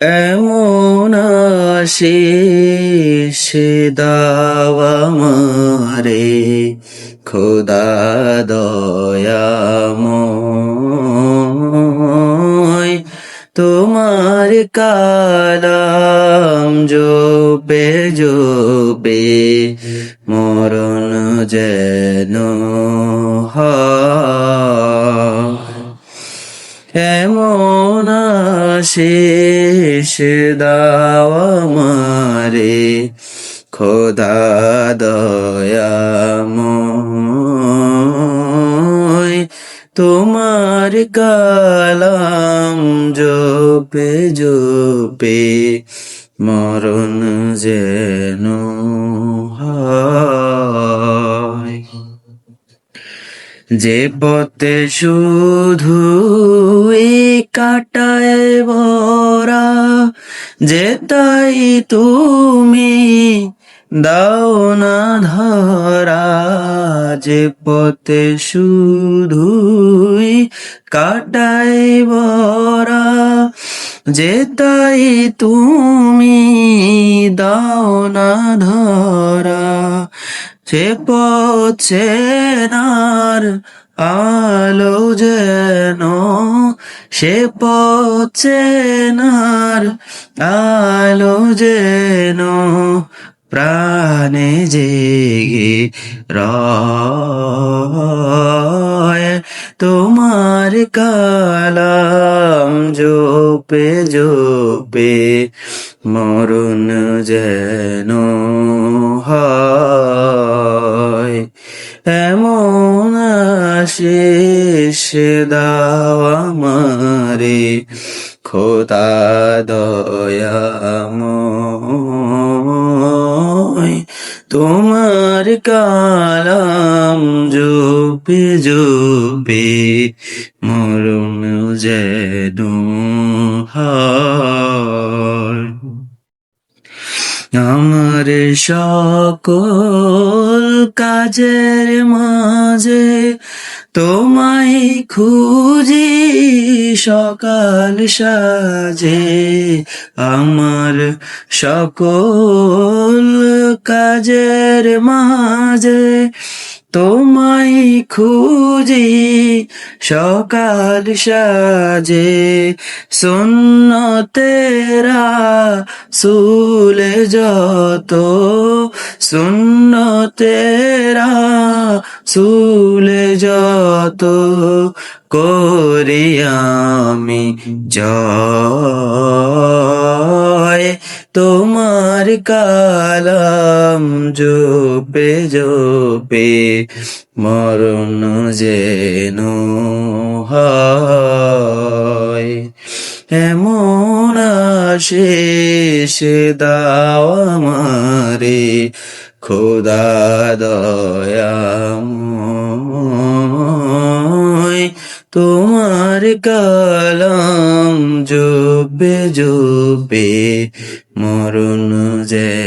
এমন আশিস দাও আমারে খোদা দয়াময়, তোমার কালাম জপে জপে মরণ যেন হয়। এমন আশিস দাও আমারে খোদা দয়াময়, তোমার কালাম জপে জপে মরণ যেন হয়। যে পথে শুধু কাটায় ভরা, যে তাই তুমি দাও না ধরা। যে পথে শুধু কাটায় ভরা, যে তাই তুমি দাও না ধরা। সে পথ চেনার আলো যেন, সে পথ চেনার আলো যেন প্রাণে জেগে রয়। তোমার কালাম জপে জপে মরণ যেন হয়। এমন আশিস দাও আমারে খোদা দয়াময়, তোমার কালাম জপে জপে মরণ যেন হয়। আমার সকল কাজের মাঝে তোমায় খুঁজি সকাল সাজে। আমার সকল কাজের মাঝে তোমায় খুঁজি সকাল সাজে। সুন্নতেরা সুলে যত, সুন্নতেরা সুলে যত করি আমি জয়। তোমার কালাম জপে জপে মরণ যেন হয়। এমন আশিস দাও আমারে খোদা দয়াময়, তোমার কালাম জপে জপে মরণ যেন